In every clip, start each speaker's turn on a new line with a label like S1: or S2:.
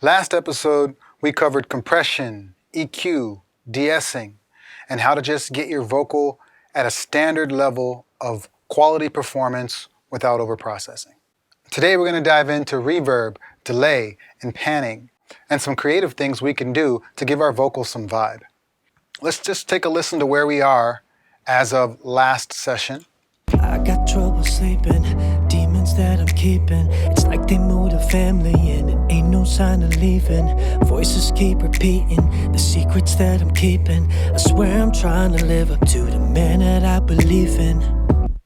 S1: Last episode, we covered compression, EQ, de-essing, and how to just get your vocal at a standard level of quality performance without overprocessing. Today, we're going to dive into reverb, delay, and panning, and some creative things we can do to give our vocals some vibe. Let's just take a listen to where we are as of last session.
S2: I got trouble sleeping, demons that I'm keeping. It's like they moved a family in and ain't no sign of leaving. Voices keep repeating the secrets that I'm keeping. I swear I'm trying to live up to the man that I believe in.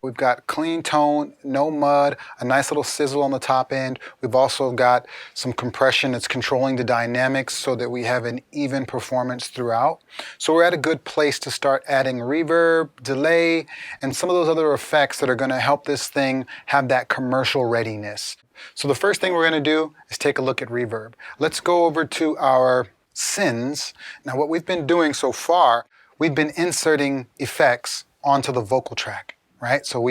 S1: We've got clean tone, no mud, a nice little sizzle on the top end. We've also got some compression that's controlling the dynamics so that we have an even performance throughout. So we're at a good place to start adding reverb, delay, and some of those other effects that are going to help this thing have that commercial readiness. So the first thing we're going to do is take a look at reverb. Let's go over to our sins. Now what we've been doing so far, we've been inserting effects onto the vocal track. Right? So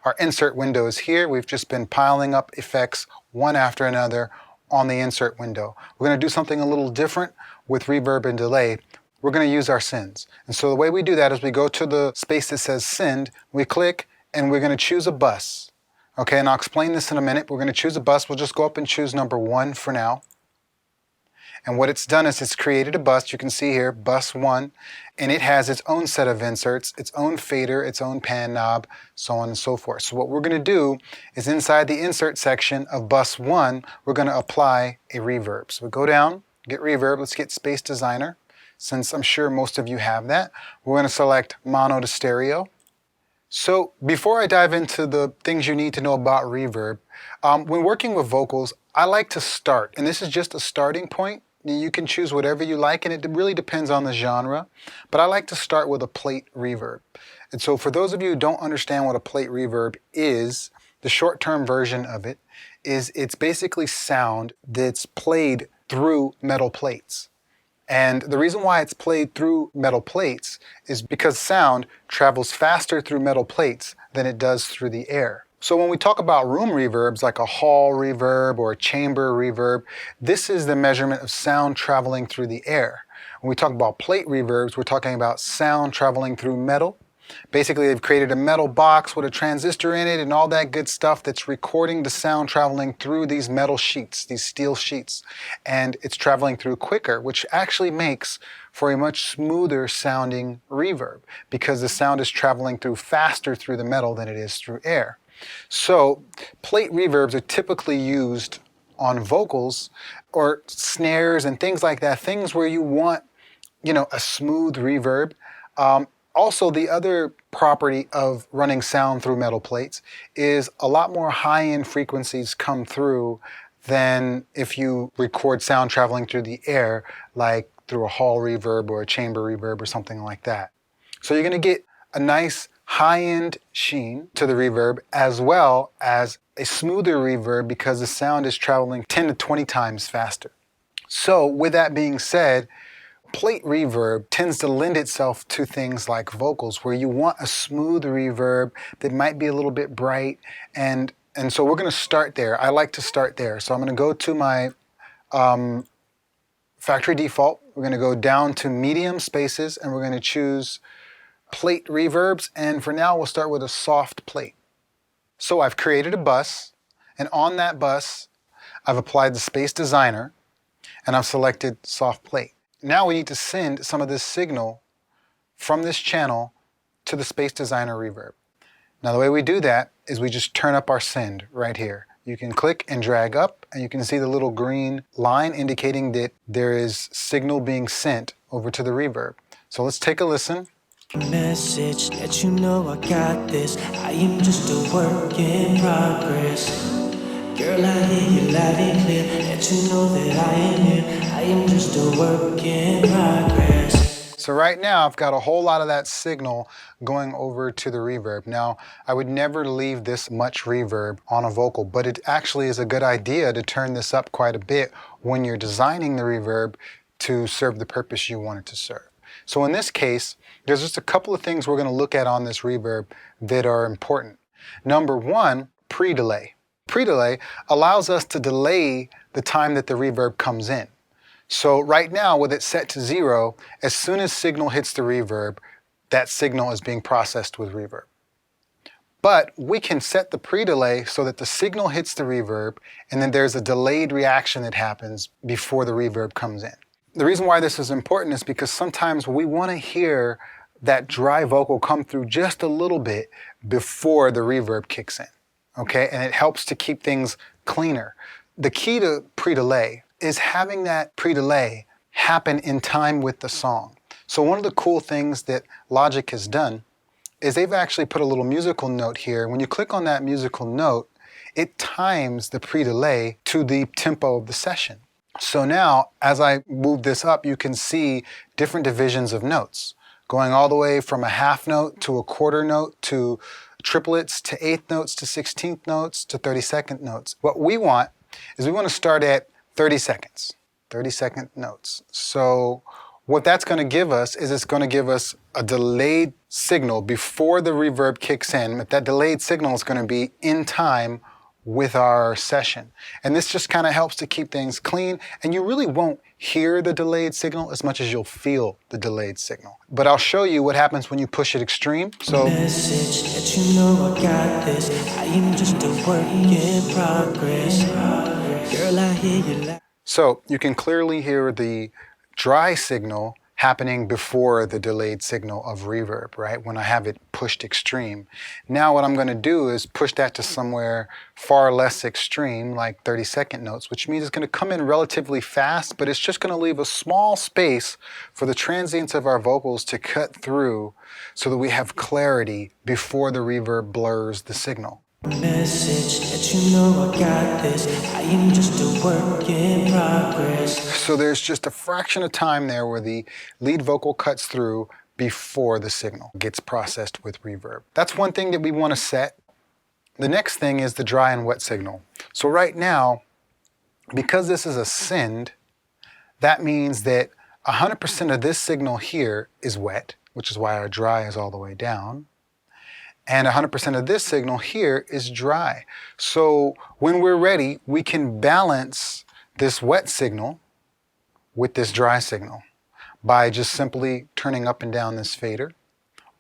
S1: our insert window is here. We've just been piling up effects one after another on the insert window. We're going to do something a little different with reverb and delay. We're going to use our sends. And so the way we do that is we go to the space that says send, we click, and we're going to choose a bus. Okay, and I'll explain this in a minute. We're going to choose a bus. We'll just go up and choose number 1 for now. And what it's done is it's created a bus. You can see here, bus 1, and it has its own set of inserts, its own fader, its own pan knob, so on and so forth. So what we're going to do is inside the insert section of bus 1, we're going to apply a reverb. So we go down, get reverb. Let's get Space Designer, since I'm sure most of you have that. We're going to select mono to stereo. So before I dive into the things you need to know about reverb, when working with vocals, I like to start, and this is just a starting point. You can choose whatever you like, and it really depends on the genre, but I like to start with a plate reverb. And so for those of you who don't understand what a plate reverb is, the short-term version of it is it's basically sound that's played through metal plates. And the reason why it's played through metal plates is because sound travels faster through metal plates than it does through the air. So when we talk about room reverbs, like a hall reverb or a chamber reverb, this is the measurement of sound traveling through the air. When we talk about plate reverbs, we're talking about sound traveling through metal. Basically, they've created a metal box with a transistor in it and all that good stuff that's recording the sound traveling through these metal sheets, these steel sheets. And it's traveling through quicker, which actually makes for a much smoother sounding reverb because the sound is traveling through faster through the metal than it is through air. So plate reverbs are typically used on vocals or snares and things like that, things where you want, a smooth reverb. Also, the other property of running sound through metal plates is a lot more high-end frequencies come through than if you record sound traveling through the air, like through a hall reverb or a chamber reverb or something like that. So you're going to get a nice high-end sheen to the reverb as well as a smoother reverb because the sound is traveling 10 to 20 times faster. So with that being said, plate reverb tends to lend itself to things like vocals where you want a smooth reverb that might be a little bit bright, and so we're going to start there. I like to start there. So I'm going to go to my factory default. We're going to go down to medium spaces and we're going to choose plate reverbs, and for now we'll start with a soft plate. So I've created a bus, and on that bus I've applied the Space Designer and I've selected soft plate. Now we need to send some of this signal from this channel to the Space Designer reverb. Now the way we do that is we just turn up our send right here. You can click and drag up and you can see the little green line indicating that there is signal being sent over to the reverb. So let's take a listen.
S2: Message let you know I got this. I am just a work in progress. Girl, I hear you loud and clear. Let you know that I am here. I am just a work in progress.
S1: So right now I've got a whole lot of that signal going over to the reverb. Now I would never leave this much reverb on a vocal, but it actually is a good idea to turn this up quite a bit when you're designing the reverb to serve the purpose you want it to serve. So in this case, there's just a couple of things we're going to look at on this reverb that are important. Number one, pre-delay. pre-delay allows us to delay the time that the reverb comes in. So right now, with it set to 0, as soon as signal hits the reverb, that signal is being processed with reverb. But we can set the pre-delay so that the signal hits the reverb and then there's a delayed reaction that happens before the reverb comes in. The reason why this is important is because sometimes we want to hear that dry vocal come through just a little bit before the reverb kicks in, okay? And it helps to keep things cleaner. The key to pre-delay is having that pre-delay happen in time with the song. So one of the cool things that Logic has done is they've actually put a little musical note here. When you click on that musical note, it times the pre-delay to the tempo of the session. So now, as I move this up, you can see different divisions of notes, going all the way from a half note to a quarter note to triplets to eighth notes to 16th notes to 32nd notes. What we want is we want to start at 30 seconds, 30-second notes. So what that's going to give us is it's going to give us a delayed signal before the reverb kicks in. But that delayed signal is going to be in time with our session. And this just kind of helps to keep things clean. And you really won't hear the delayed signal as much as you'll feel the delayed signal. But I'll show you what happens when you push it extreme. So
S2: Message that you know I got this. I am just a work in progress. Girl, I hear you loud.
S1: So you can clearly hear the dry signal happening before the delayed signal of reverb, right? When I have it pushed extreme. Now what I'm going to do is push that to somewhere far less extreme, like 30-second notes, which means it's going to come in relatively fast, but it's just going to leave a small space for the transients of our vocals to cut through so that we have clarity before the reverb blurs the signal.
S2: Message that you know I got this. I am just a work in progress.
S1: So there's just a fraction of time there where the lead vocal cuts through before the signal gets processed with reverb. That's one thing that we want to set. The next thing is the dry and wet signal. So right now, because this is a send, that means that 100% of this signal here is wet, which is why our dry is all the way down. And 100% of this signal here is dry. So when we're ready, we can balance this wet signal with this dry signal by just simply turning up and down this fader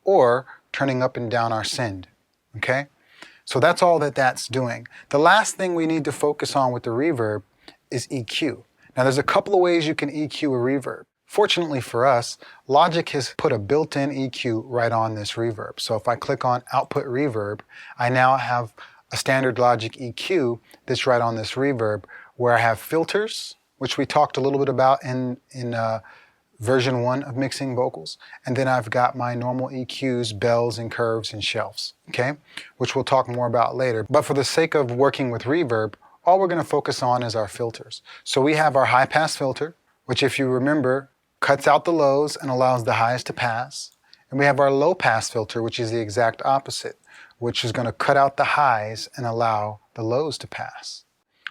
S1: or turning up and down our send, okay? So that's all that that's doing. The last thing we need to focus on with the reverb is EQ. Now there's a couple of ways you can EQ a reverb. Fortunately for us, Logic has put a built-in EQ right on this reverb. So if I click on Output Reverb, I now have a standard Logic EQ that's right on this reverb where I have filters, which we talked a little bit about in version 1 of mixing vocals. And then I've got my normal EQs, bells and curves and shelves, okay? Which we'll talk more about later. But for the sake of working with reverb, all we're gonna focus on is our filters. So we have our high pass filter, which if you remember, cuts out the lows and allows the highs to pass. And we have our low pass filter, which is the exact opposite, which is going to cut out the highs and allow the lows to pass.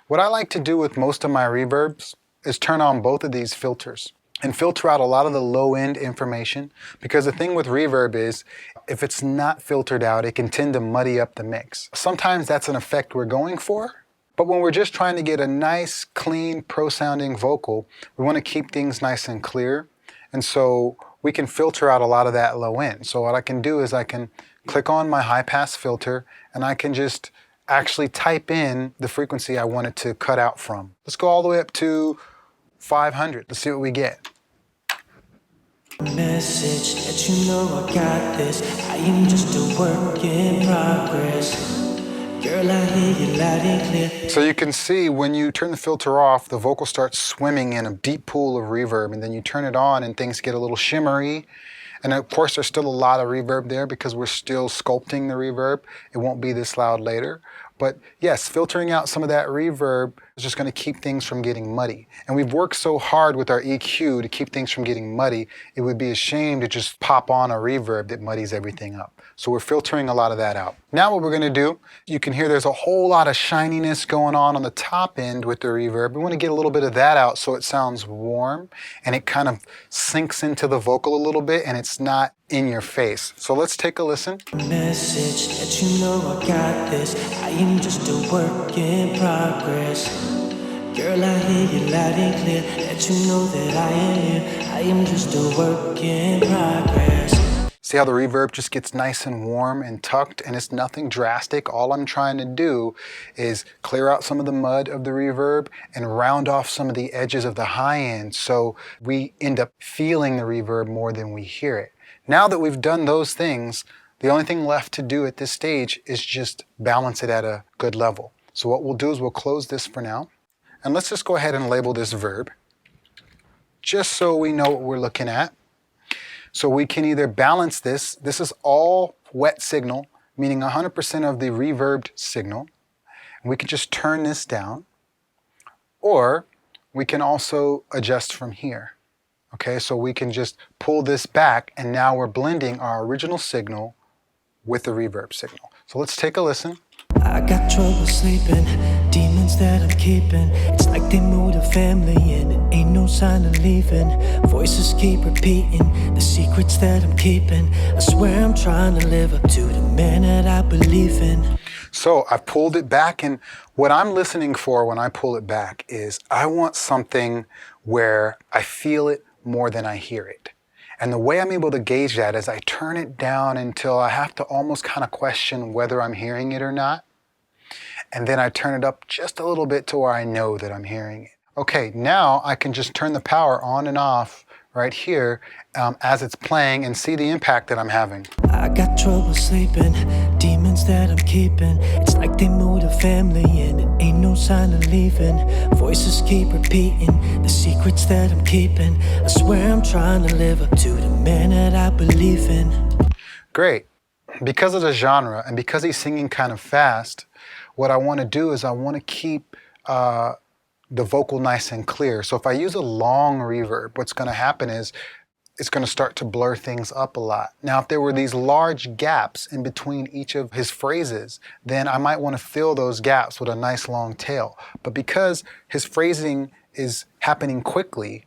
S1: What I like to do with most of my reverbs is turn on both of these filters and filter out a lot of the low end information, because the thing with reverb is if it's not filtered out, it can tend to muddy up the mix. Sometimes that's an effect we're going for. But when we're just trying to get a nice, clean, pro-sounding vocal, we want to keep things nice and clear. And so we can filter out a lot of that low end. So what I can do is I can click on my high pass filter and I can just actually type in the frequency I want it to cut out from. Let's go all the way up to 500. Let's see what we get.
S2: Message that you know I got this. I am just a work in progress. Girl, I hear you loud and clear.
S1: So you can see when you turn the filter off, the vocal starts swimming in a deep pool of reverb, and then you turn it on and things get a little shimmery. And of course there's still a lot of reverb there because we're still sculpting the reverb. It won't be this loud later. But yes, filtering out some of that reverb is just going to keep things from getting muddy. And we've worked so hard with our EQ to keep things from getting muddy, it would be a shame to just pop on a reverb that muddies everything up. So we're filtering a lot of that out. Now what we're going to do, you can hear there's a whole lot of shininess going on the top end with the reverb. We want to get a little bit of that out so it sounds warm and it kind of sinks into the vocal a little bit and it's not in your face. So let's take a listen.
S2: Message that you know I got this. I am just a work in progress. Girl, I hear you loud and clear, let you know that I am here. I am just a work in progress.
S1: See how the reverb just gets nice and warm and tucked, and it's nothing drastic. All I'm trying to do is clear out some of the mud of the reverb and round off some of the edges of the high end so we end up feeling the reverb more than we hear it. Now that we've done those things, the only thing left to do at this stage is just balance it at a good level. So what we'll do is we'll close this for now, and let's just go ahead and label this verb, just so we know what we're looking at. So we can either balance this. This is all wet signal, meaning 100% of the reverbed signal. And we can just turn this down, or we can also adjust from here. Okay, so we can just pull this back, and now we're blending our original signal with the reverb signal. So let's take a listen.
S2: I got trouble sleeping, demons that I'm keeping. It's like they moved a family in and ain't no sign of leaving. Voices keep repeating the secrets that I'm keeping. I swear I'm trying to live up to the man that I believe in.
S1: So I've pulled it back, and what I'm listening for when I pull it back is I want something where I feel it more than I hear it. And the way I'm able to gauge that is I turn it down until I have to almost kind of question whether I'm hearing it or not. And then I turn it up just a little bit to where I know that I'm hearing it. Okay, now I can just turn the power on and off right here as it's playing and see the impact that I'm having.
S2: I got trouble sleeping, demons that I'm keeping. It's like they moved a family in and ain't no sign of leaving. Voices keep repeating the secrets that I'm keeping. I swear I'm trying to live up to the man that I believe in.
S1: Great. Because of the genre and because he's singing kind of fast, what I want to do is I want to keep the vocal nice and clear. So if I use a long reverb, what's going to happen is it's going to start to blur things up a lot. Now, if there were these large gaps in between each of his phrases, then I might want to fill those gaps with a nice long tail. But because his phrasing is happening quickly,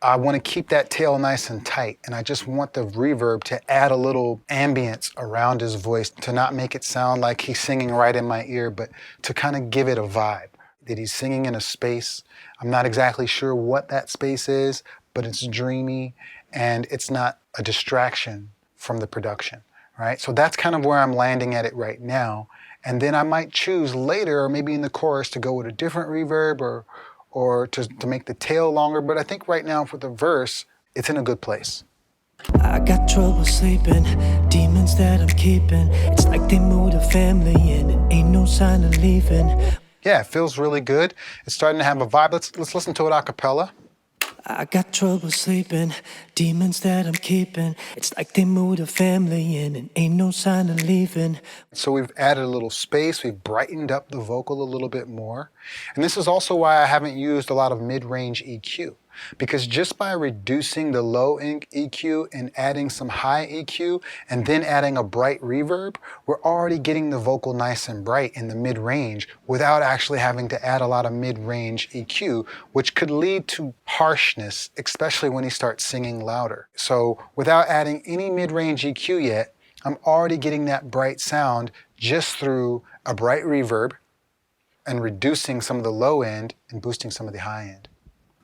S1: I want to keep that tail nice and tight, and I just want the reverb to add a little ambience around his voice, to not make it sound like he's singing right in my ear, but to kind of give it a vibe that he's singing in a space. I'm not exactly sure what that space is, but it's dreamy and it's not a distraction from the production, right? So that's kind of where I'm landing at it right now. And then I might choose later, or maybe in the chorus, to go with a different reverb or to make the tail longer. But I think right now for the verse, it's in a good place.
S2: I got trouble sleeping, demons that I'm keeping. It's like they moved a family in and ain't no sign of leaving.
S1: Yeah, it feels really good. It's starting to have a vibe. Let's listen to it a cappella.
S2: I got trouble sleeping, demons that I'm keeping. It's like they moved a family in and ain't no sign of leaving.
S1: So we've added a little space, we've brightened up the vocal a little bit more. And this is also why I haven't used a lot of mid-range EQ. Because just by reducing the low EQ and adding some high EQ and then adding a bright reverb, we're already getting the vocal nice and bright in the mid-range without actually having to add a lot of mid-range EQ, which could lead to harshness, especially when he starts singing louder. So without adding any mid-range EQ yet, I'm already getting that bright sound just through a bright reverb and reducing some of the low end and boosting some of the high end.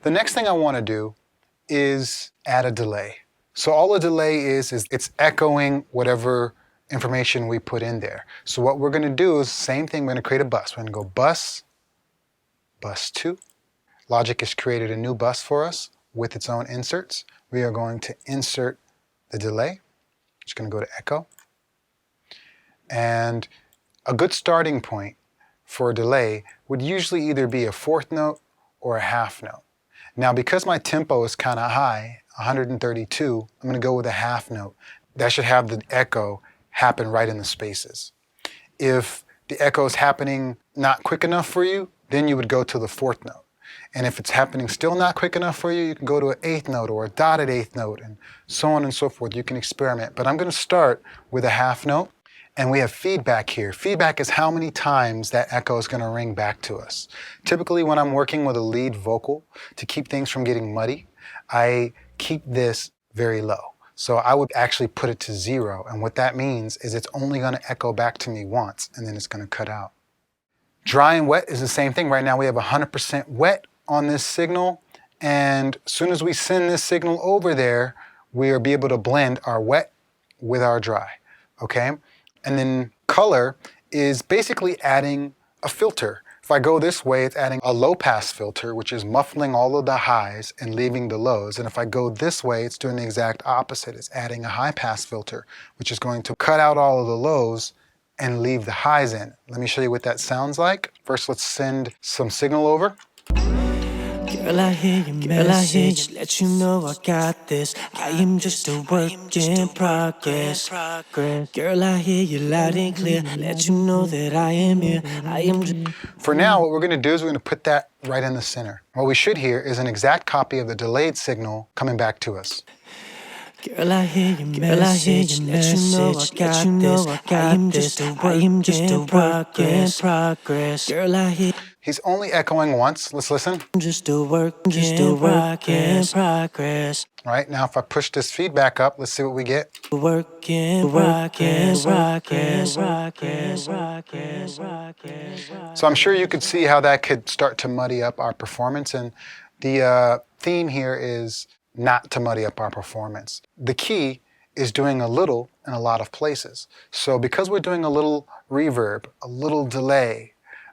S1: The next thing I want to do is add a delay. So all a delay is it's echoing whatever information we put in there. So what we're going to do is the same thing. We're going to create a bus. We're going to go bus, bus 2. Logic has created a new bus for us with its own inserts. We are going to insert the delay. Just going to go to echo. And a good starting point for a delay would usually either be a fourth note or a half note. Now, because my tempo is kind of high, 132, I'm going to go with a half note. That should have the echo happen right in the spaces. If the echo is happening not quick enough for you, then you would go to the fourth note. And if it's happening still not quick enough for you, you can go to an eighth note or a dotted eighth note and so on and so forth. You can experiment. But I'm going to start with a half note. And we have feedback here. Feedback is how many times that echo is going to ring back to us. Typically when I'm working with a lead vocal, to keep things from getting muddy, I keep this very low. So I would actually put it to 0. And what that means is it's only going to echo back to me once and then it's going to cut out. Dry and wet is the same thing. Right now we have 100% wet on this signal, and as soon as we send this signal over there, we'll be able to blend our wet with our dry, okay? And then color is basically adding a filter. If I go this way, it's adding a low pass filter, which is muffling all of the highs and leaving the lows. And if I go this way, it's doing the exact opposite. It's adding a high pass filter, which is going to cut out all of the lows and leave the highs in. Let me show you what that sounds like. First, let's send some signal over.
S2: Girl, I hear your message, let you know I got this. I am just a work in progress. Girl, I hear you loud and clear, let you know that I am here. I am just...
S1: For now, what we're going to do is we're going to put that right in the center. What we should hear is an exact copy of the delayed signal coming back to us.
S2: Girl, I hear your message, let you know I got this. I am just a work in progress. Girl, I hear...
S1: He's only echoing once. Let's listen.
S2: Just a work in progress.
S1: All right, now if I push this feedback up, let's see what we get.
S2: Work in progress.
S1: So I'm sure you could see how that could start to muddy up our performance, and the theme here is not to muddy up our performance. The key is doing a little in a lot of places. So because we're doing a little reverb, a little delay,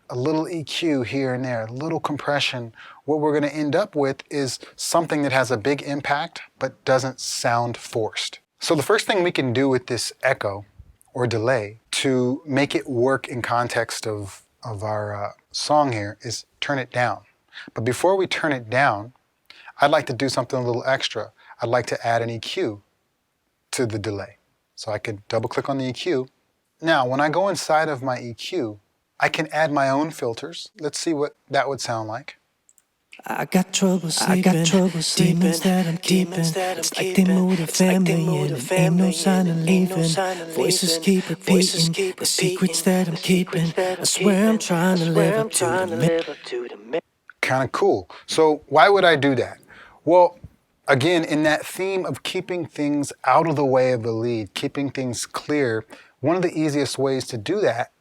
S1: a little EQ here and there, a little compression, what we're going to end up with is something that has a big impact but doesn't sound forced. So the first thing we can do with this echo or delay to make it work in context of our song here is turn it down. But before we turn it down, I'd like to do something a little extra. I'd like to add an EQ to the delay. So I could double click on the EQ. Now, when I go inside of my EQ, I can add my own filters. Let's see what that would sound like.
S2: I got trouble sleeping, demons that I'm keeping. It's like they moved a family and ain't no sign of leaving. Voices keep repeating the secrets that I'm keeping. I swear I'm trying to live up to the
S1: Kind of cool. So why would I do that? Well, again, in that theme of keeping things out of the way of the lead, keeping things clear, one of the easiest ways to do that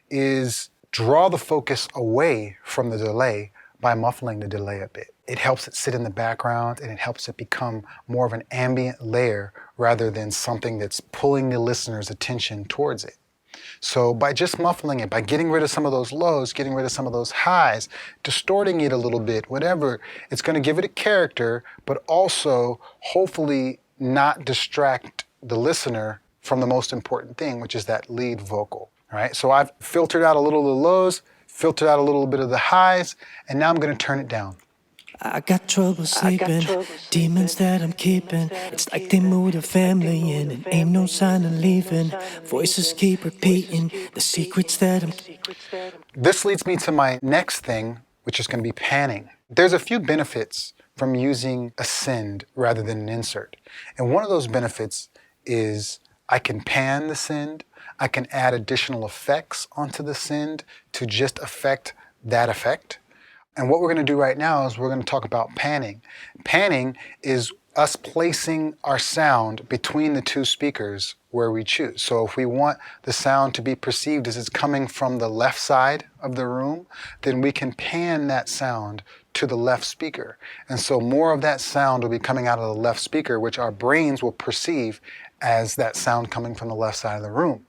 S1: is draw the focus away from the delay by muffling the delay a bit. It helps it sit in the background, and it helps it become more of an ambient layer rather than something that's pulling the listener's attention towards it. So by just muffling it, by getting rid of some of those lows, getting rid of some of those highs, distorting it a little bit, whatever, it's going to give it a character, but also hopefully not distract the listener from the most important thing, which is that lead vocal. All right, so I've filtered out a little of the lows, filtered out a little bit of the highs, and now I'm going to turn it down.
S2: I got trouble sleeping, demons that I'm keeping. It's like they moved a family in and ain't no sign of leaving. Voices keep repeating the secrets that I'm...
S1: This leads me to my next thing, which is going to be panning. There's a few benefits from using a send rather than an insert. And one of those benefits is I can pan the send. I can add additional effects onto the send to just affect that effect. And what we're going to do right now is we're going to talk about panning. Panning is us placing our sound between the two speakers where we choose. So if we want the sound to be perceived as it's coming from the left side of the room, then we can pan that sound to the left speaker. And so more of that sound will be coming out of the left speaker, which our brains will perceive as that sound coming from the left side of the room.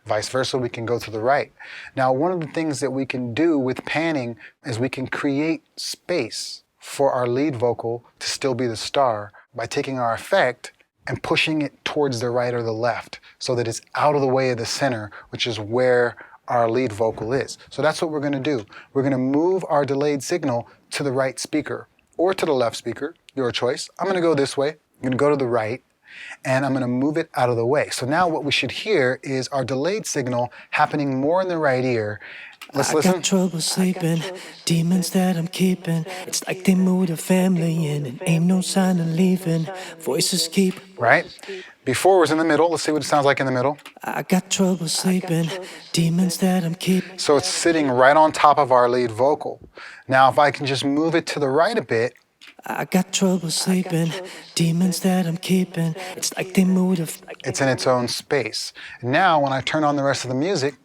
S1: Vice versa, we can go to the right. Now, one of the things that we can do with panning is we can create space for our lead vocal to still be the star by taking our effect and pushing it towards the right or the left so that it's out of the way of the center, which is where our lead vocal is. So that's what we're going to do. We're going to move our delayed signal to the right speaker or to the left speaker, your choice. I'm going to go this way. I'm going to go to the right, and I'm going to move it out of the way. So now what we should hear is our delayed signal happening more in the right ear. Let's listen.
S2: I got trouble sleeping, demons that I'm keeping. It's like they moved a family in and ain't no sign of leaving. Voices keep...
S1: Right? Before it was in the middle. Let's see what it sounds like in the middle.
S2: I got trouble sleeping, demons that I'm keeping.
S1: So it's sitting right on top of our lead vocal. Now if I can just move it to the right a bit,
S2: I got trouble sleeping, demons that I'm keeping. It's like they moved a...
S1: It's in its own space. Now when I turn on the rest of the music,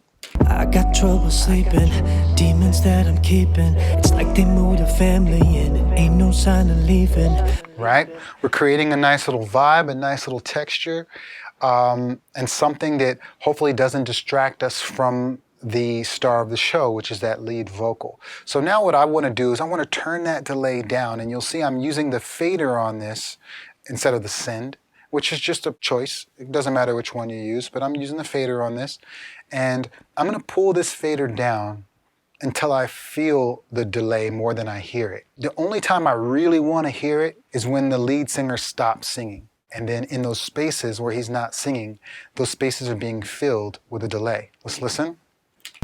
S2: I got trouble sleeping, demons that I'm keeping. It's like they moved a family and it ain't no sign of leaving.
S1: Right? We're creating a nice little vibe, a nice little texture, and something that hopefully doesn't distract us from the star of the show, which is that lead vocal. So now what I want to do is I want to turn that delay down, and you'll see I'm using the fader on this instead of the send, which is just a choice. It doesn't matter which one you use, but I'm using the fader on this. And I'm going to pull this fader down until I feel the delay more than I hear it. The only time I really want to hear it is when the lead singer stops singing. And then in those spaces where he's not singing, those spaces are being filled with a delay. Let's listen.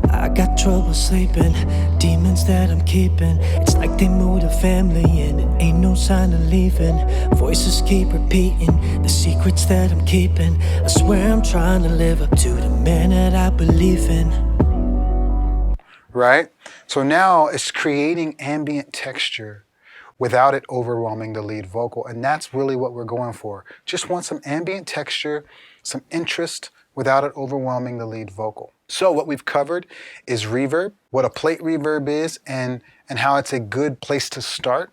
S2: I got trouble sleeping, demons that I'm keeping. It's like they moved a family and it ain't no sign of leaving. Voices keep repeating the secrets that I'm keeping. I swear I'm trying to live up to the man that I believe in.
S1: Right? So now it's creating ambient texture without it overwhelming the lead vocal. And that's really what we're going for. Just want some ambient texture, some interest without it overwhelming the lead vocal. So what we've covered is reverb, what a plate reverb is, and how it's a good place to start.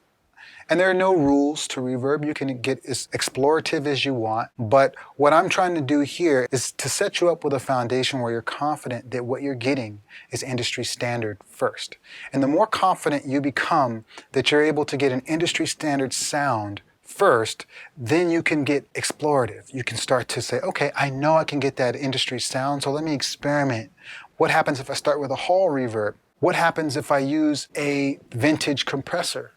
S1: And there are no rules to reverb. You can get as explorative as you want. But what I'm trying to do here is to set you up with a foundation where you're confident that what you're getting is industry standard first. And the more confident you become that you're able to get an industry standard sound first, then you can get explorative. You can start to say, okay, I know I can get that industry sound, so let me experiment. What happens if I start with a hall reverb? What happens if I use a vintage compressor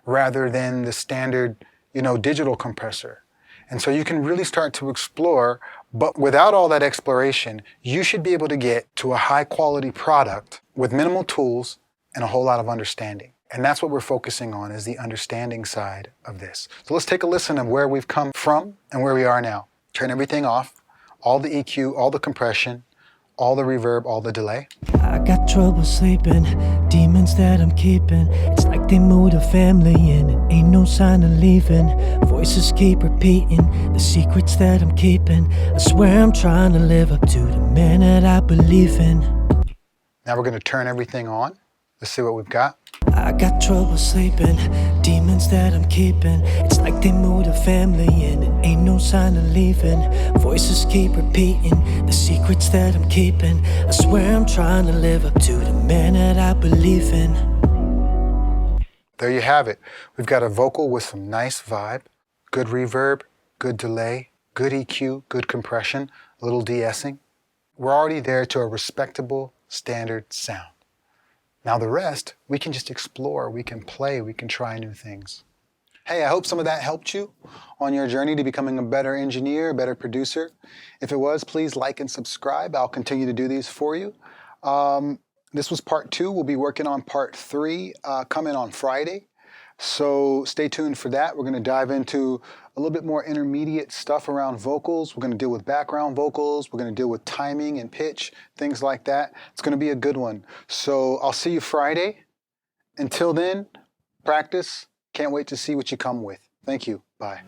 S1: rather than the standard, digital compressor? And so you can really start to explore, but without all that exploration, you should be able to get to a high quality product with minimal tools and a whole lot of understanding. And that's what we're focusing on, is the understanding side of this. So let's take a listen of where we've come from and where we are now. Turn everything off, all the EQ, all the compression, all the reverb, all the delay.
S2: I got trouble sleeping, demons that I'm keeping. It's like they moved a family and it ain't no sign of leaving. Voices keep repeating the secrets that I'm keeping. I swear I'm trying to live up to the man that I believe in.
S1: Now we're going to turn everything on. Let's see what we've got.
S2: I got trouble sleeping, demons that I'm keeping. It's like they moved a family and it ain't no sign of leaving. Voices keep repeating the secrets that I'm keeping. I swear I'm trying to live up to the man that I believe in.
S1: There you have it. We've got a vocal with some nice vibe, good reverb, good delay, good EQ, good compression, a little de-essing. We're already there to a respectable standard sound. Now the rest, we can just explore, we can play, we can try new things. Hey, I hope some of that helped you on your journey to becoming a better engineer, a better producer. If it was, please like and subscribe. I'll continue to do these for you. This was part 2. We'll be working on part 3 coming on Friday. So stay tuned for that. We're going to dive into a little bit more intermediate stuff around vocals. We're going to deal with background vocals. We're going to deal with timing and pitch, things like that. It's going to be a good one. So I'll see you Friday. Until then, practice. Can't wait to see what you come with. Thank you. Bye.